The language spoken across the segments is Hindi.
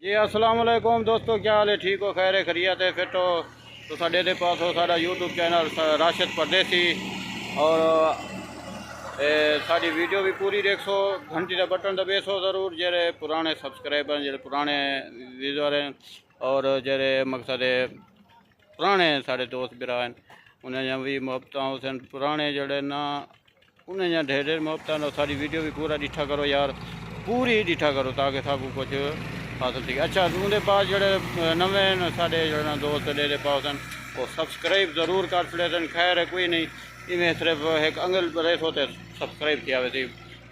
जी अस्सलाम वालेकुम दोस्तों, क्या हाल है? ठीक हो? खैर खैरियत है? फिर तो साढ़े दे पास हो सारा यूट्यूब चैनल राशिद परदेसी और साड़ी वीडियो भी पूरी देखो। घंटी का बटन दबेसो ज़रूर, जेरे पुराने सब्सक्राइबर जेरे पुराने व्यूज़र हैं और जेरे मकसद पुराने साढ़े दोस्त बिरा हैं उन्हें भी मुहब्बत हुसन पुराने जड़े ना उन्हें ढेर ढेर मुहब्बत। सारी वीडियो भी पूरा डिठा करो यार, पूरी डिठा करो ताकि सबको कुछ हासिल थी। अच्छा उनके पास जड़े नवे साढ़े जड़े दोस्त डेरे पास वो सब्सक्राइब ज़रूर कर छड़े। खैर है कोई नहीं, इवें सिर्फ एक अंगल रेस होते सब्सक्राइब किया वैसे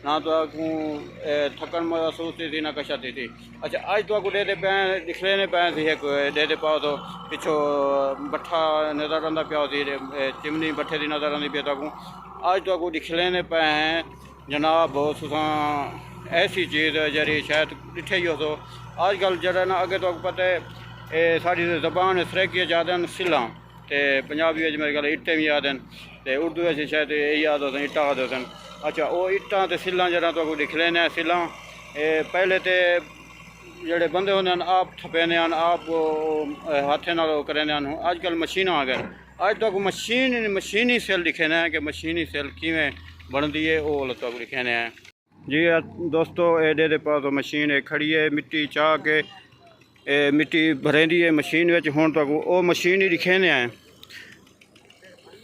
ना तो आकूँ थकन महसूस थी ना कशा थी। अच्छा अज तो आकू डेदे पे दिखने पे थी एक डेदे पाओ तो पिछो बट्ठा नज़र आंदा पिया थी, चिमनी बट्ठे की नज़र आती पी ताकू अज तो आकू दिखने पे हैं जनाब तुसा ऐसी चीज़ जरी शायद डिठे ही हो तो अजकल जरा ना अगे तो पता है साड़ी जबान सरेकी ज़्यादा सिला तो पंजाबी मेरे ख्याल इट्टे भी याद हैं तो उर्दू शायद यही याद होते इट्टा आदे होते। अच्छा वो इट्टा तो सिला जरा तो दिख लेने सिला पहले तो जड़े बंदे होंगे आप थपेने आप हाथे नाल करें अजकल मशीन आ गए। अज तक मशीनी सेल लिखे ने कि मशीनी सेल किमें बनती है वो तक लिखे ने हैं। जी दोस्तों एडे दे पास मशीन खड़ी है मिट्टी चाह के मिट्टी भरेंदी है मशीन में हूँ तक वो मशीन ही लिखे ने हैं।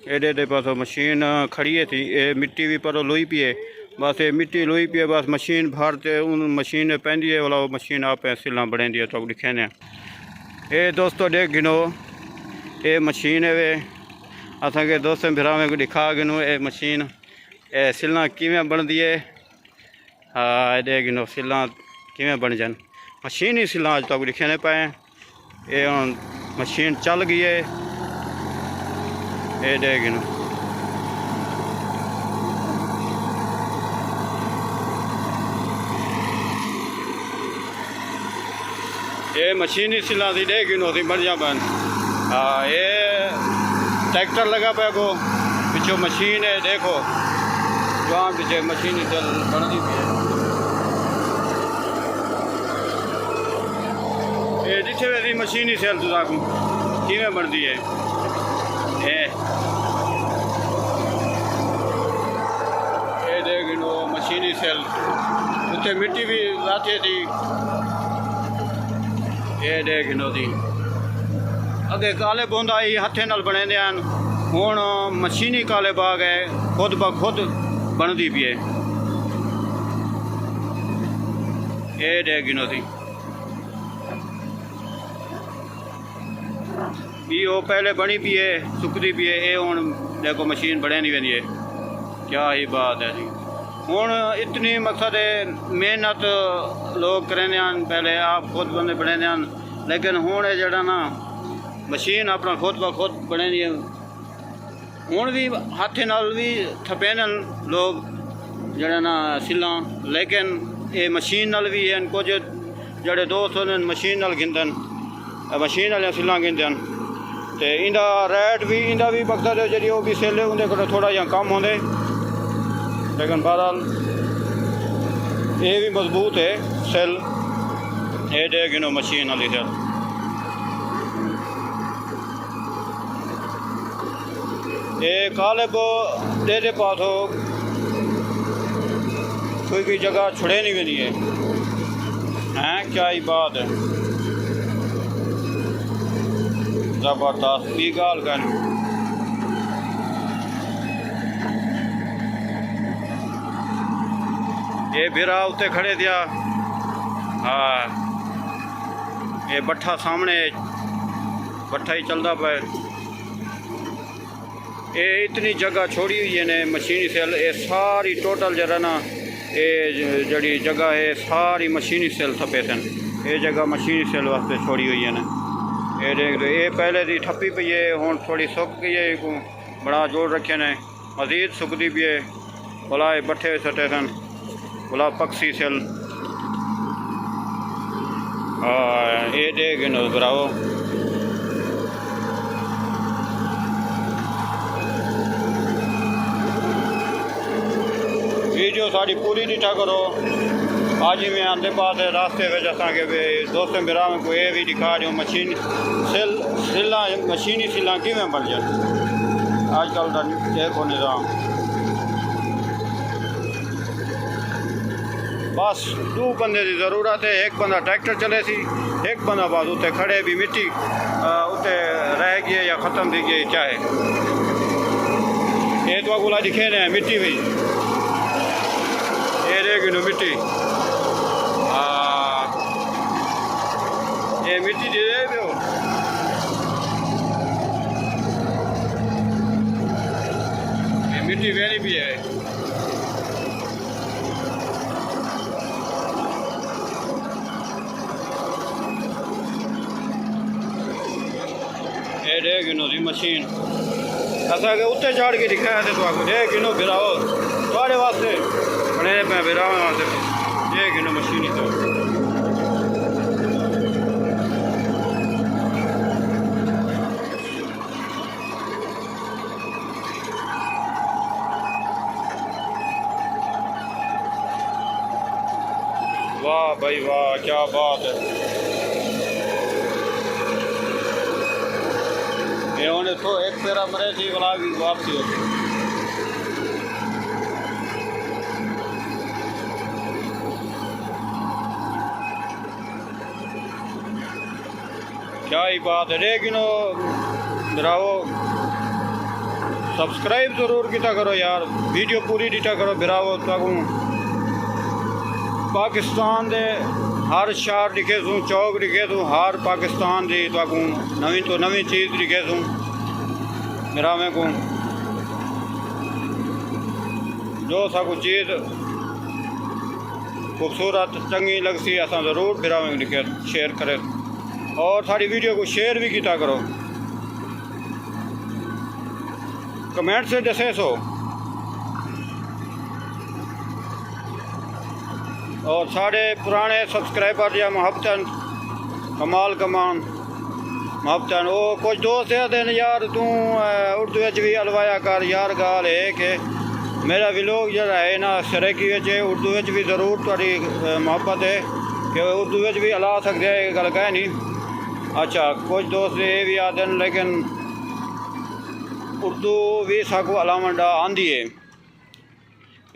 एडे दे पास मशीन खड़ी है थी मिट्टी भी पर लोई पी है बस ये मिट्टी लोई पी है बस मशीन भरते उन मशीन पेंदी है वाला मशीन आप सिला बनेंदी है तो लिखे ने। ये दोस्तों देख गिनो ये मशीन है वे असा के दोस्तों भिरावें को दिखा गिनो ये मशीन सिला किमें बनती है। हाँ ये गिनो सिला किमें बन जान मशीन ही सिला अज तक लिखे नहीं पाए ये हम मशीन चल गई है ये दे गिनो। ये मशीनी सिला थी दे गिनो थी बढ़िया बन। हाँ ये ट्रैक्टर लगा पे को पिछो मशीन है देखो जहाँ पीछे मशीन चल बनती भी है। ये जिथे वैसी मशीनी सेल तुझा किमें बनती है ये देख लो मशीनी सेल उत्ते मिट्टी भी लाते थी ये देख लो थी अगे काले बोंदा ही हथे नाल बने हुण मशीनी काले बाग है खुद ब खुद बनती पी है ये देख गिनो थी भी वो पहले बनी पी है सुकती पी है ये हूँ देखो मशीन बने नहीं वेंदी है। क्या ही बात है जी हूँ इतनी मकसद है मेहनत लोग करेंदे पहले आप खुद बंदे बने लेकिन हूँ जड़ा ना मशीन अपना खुद ब खुद बने है हूँ भी हाथ नाल भी थपे लोग जड़ा ना सिला लेकिन ये मशीन नाल भी हैं कुछ जड़े दोस्त होंगे मशीन नाल गिनदन मशीन वाले सिला गिनते हैं तो इंदा रेट भी इंदा भी मकसद है जी भी सेल उनके को थोड़ा जहा कम होंगे लेकिन बहरहाल ये भी मजबूत है सेल ये दे गिनो मशीन वाली सेल। ये काले को दे पास हो कोई जगह छुड़े नहीं बनी है हैं क्या ही बात है जबरदस्त की गाल कर। ये बिरा उत्ते खड़े दिया। हाँ ये बट्ठा सामने बट्ठा ही चलता पे ये इतनी जगह छोड़ी हुई है ने मशीनी सेल ये सारी टोटल जरा ना ये जड़ी जगह है सारी मशीनी सेल थपे थे ये जगह मशीनी सेल वास्ते छोड़ी हुई है ना ये देख लो ये पहले दी ठप्पी पी है हूँ थोड़ी सुक गई है को बड़ा जोड़ रखे ने मजीद सुकती भी है भला बट्ठे सटे सन भला पक्षी सेल। ये देख नो बराओ वीडियो साड़ी पूरी डिठा करो आज ही में आते पास रास्ते में असांखे दोस्त बिराम को ये भी दिखा दूँ मशीन सिला मशीनी सिला किमें बनजन आजकल का देखो निज़ाम। बस दो बंदे की ज़रूरत है, एक बंदा ट्रैक्टर चले सी, एक बंदा बाद उत्ते खड़े भी मिट्टी उत्ते रह गई या ख़त्म थी गई चाहे ये तो अगुला दिखे ने मिट्टी भी ये रहेगी नो मिट्टी ये मिट्टी दे दे पियो ये मिट्टी वेरी भी है। ये डे गिनो दी मशीन असा के उत्ते चाड़ के दिखाया थे तो आपको डे गिनो फिराओ थोड़े वास्ते बने पे फिराओ वास्ते ये गिनो मशीन ही तो वाह भाई वाह क्या बात है। ये होने तो एक पेरा मरे थी वाला भी वापसी होती क्या ही बात है। लेकिन बिराओ सब्सक्राइब जरूर किया करो यार, वीडियो पूरी दिखा करो बिराओ तक पाकिस्तान दे हर शहर दिखे सूँ चौक दिखे सूँ हर पाकिस्तान की तक नवी तो नवी चीज़ दिखे सूँ बिरावे को जो साकू चीज़ खूबसूरत चंगी लगसी असा ज़रूर बिरावे दिखे शेयर करें और सारी वीडियो को शेयर भी किया करो, कमेंट से दसे सो और साढ़े पुराने सब्सक्राइबर या मोहब्बतन कमाल कमान मोहब्बतन वो कुछ दोस्त हैं यार तू उर्दू भी हलवाया कर यार गाल है कि मेरा व्लॉग जरा है ना सरेकी उर्दू भी ज़रूर थोड़ी मोहब्बत है कि उर्दू भी हला सकते हैं गल कह नहीं। अच्छा कुछ दोस्त ये भी आते हैं लेकिन उर्दू भी साकू अलावंडा आंदी है।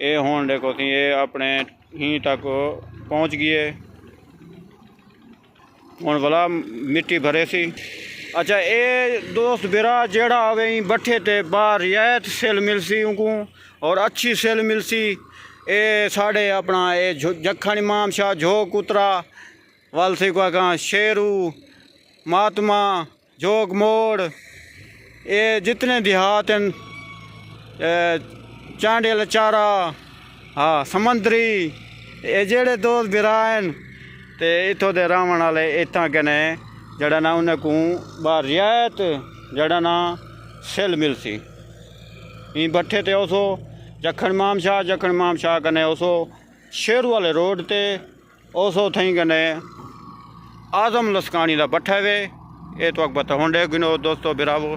ये हूँ देखो थी ये अपने ही तक पहुँच गए हूँ वाला मिट्टी भरे सी। अच्छा ये दोस्त बिरा जेड़ा आवे बठे ते बाहर रियायत सेल मिलसी उनको और अच्छी सेल मिलसी। ये साढ़े अपना ये जखण इमाम शाह झोक उतरा वाल से का शेरू महात्मा जोग मोड़ ये जितने देहात हैं चांडियल चारा हाँ समंदरी ये जेड़े दोस्त बिरान ते इतों दे रावण वाले इतना कने जड़ा ना उन्हें को बाहर रियायत जड़ा ना सेल मिलसी ई बट्ठे ते ओसो जखण इमाम शाह कने ओसो शेरू वाले रोड ते ओसो थी कने आज़म लसकानी दा बट्ठा वे ये तो बता होंडे गिनो दोस्तों बिरावो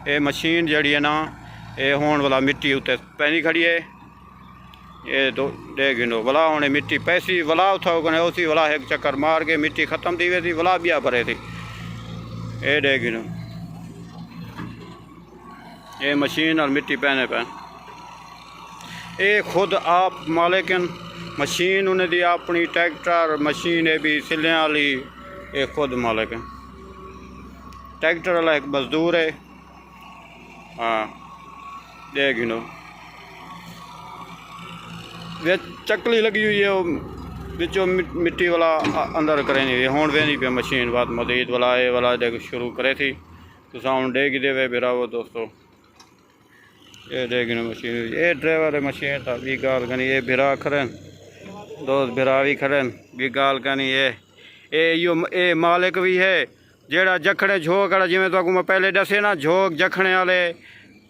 ये मशीन जड़ी है ना ये होने वाला मिट्टी उत्ते पैनी खड़ी है ये दो दे गिनो वला होने मिट्टी पैसी वला उठाओ कने उसी वला एक चक्कर मार के मिट्टी ख़त्म थी वे थी वला बिया भरे थी ये दे गिनो ये मशीन और मिट्टी पहने पैन ये खुद आप मालिकन मशीन उन्हें दी अपनी ट्रैक्टर मशीन है भी सिले वाली ये खुद मालिक है। ट्रैक्टर वाला एक मजदूर है हाँ दे गिनो वे चकली लगी हुई है बिचो मिट्टी वाला अंदर करें हूँ वे पे मशीन बात मजीद वाला ये वाला देख शुरू करे थी तो साउंड दे दे वे बिरावो दोस्तों ये दे गिनो मशीन ये ड्राइवर है मशीन था भी गाल कनी ये बिरा खरन दोस्त बिरा भी खरन भी गाल कनी ये मालिक भी है जेड़ा जखड़े झोक वाला जिमें तो मैं पहले दसे ना झोक जखने वाले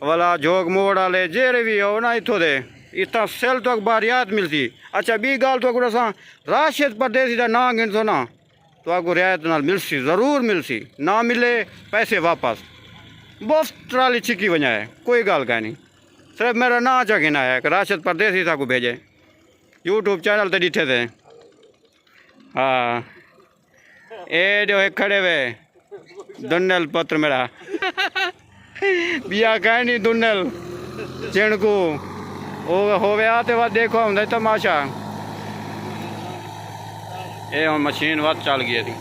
वाला झोक मोड़ वाले जेड़े भी हो ना इतों दे इतना सेल तो बारियात मिलती। अच्छा बी गाल तो असा राशिद परदेसी का ना गिन सो ना तो आपको रियायत नाल मिलसी ज़रूर मिलसी ना मिले पैसे वापस बहुत ट्राली छिकी वजा है कोई गाल का नहीं सिर्फ मेरा ना चा गिना है कि राशिद परदेसी था को भेजे यूट्यूब चैनल ते डिठे थे हाँ ये जो है खड़े वे दुन्नल पुत्र मेरा बिया कह नहीं दुन्नल चिणकू हो गया तो वह देखो हम तमाशा ये हम मशीन वत चल गई थी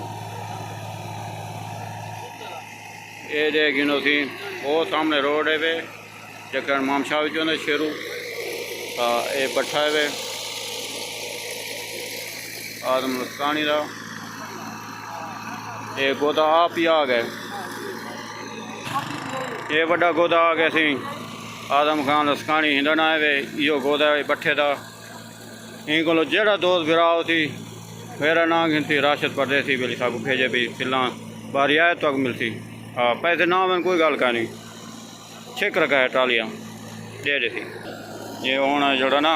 ये जे गिनो थी वो सामने रोड है वे जकर मामशाह चौंदे शेरू ये भट्ठा है वे आदम लस्कानी का ये गोदा आप ही आ गए ये बड़ा गोदा आ गया सी आदम खान लस्कानी हिंदना है वे यो गोदा भट्ठे का इन को जेड़ा दोस्त गिराओ थी मेरा ना गिनती राशद परदेसी बिल साहब भेजे भी सिला बारी आए तो मिलती हाँ पैसे ना मैंने कोई गल का नहीं छिक रखा है टालियाँ दे दी थी ये हूँ जोड़ा ना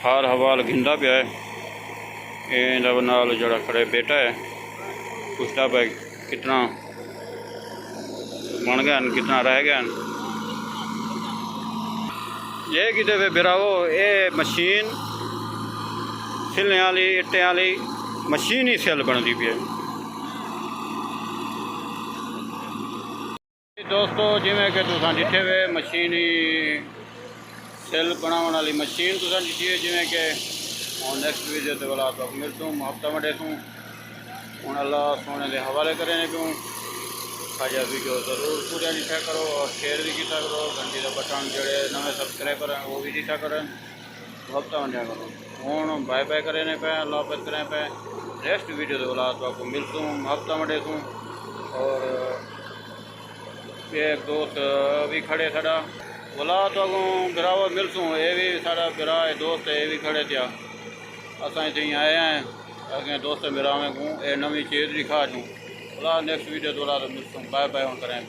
हाल हवाल घिंदा पे है नाल जोड़ा खड़े बेटा है पूछता पे कितना बन गया कितना रह गया ये किते पे बिरावो ये मशीन सिलने वाली इट्टे वाली मशीन ही सिल बनती पी है दोस्तों जिमें कि तुसा डिठे वे मशीन ही सिल बनाने वाली मशीन तुसा डिठी है जिमें कि और नेक्स्ट वीडियो से वाला तो मिल तूँ हफ्ता मटे तूँ हूँ अल्लाह सोने के हवाले करें क्यों खाजा वीडियो जरूर पूरा दिखा करो और शेयर भी किया करो घंटी का बटन जोड़े नवे सब्सक्राइबर हैं वो भी दिखा करें हफ्ता मंडिया करो हूँ बाय बाय करें पे अल्लाह हाफ़िज़ करें पे नेक्स्ट वीडियो से वाला तो आपको मिलता हूँ हफ्ता मंडे तूँ और एक दोस्त भी खड़े साड़ा बोला तो अगों बिरावर मिलसूँ ये भी साड़ा बिरा दोस्त ये भी खड़े थे असा इतनी आए हैं अगे दोस्त बिरावे को ये नवी चीज़ दिखा दूँ बोला नेक्स्ट वीडियो दोला तो मिलसूँ बाय बाय करें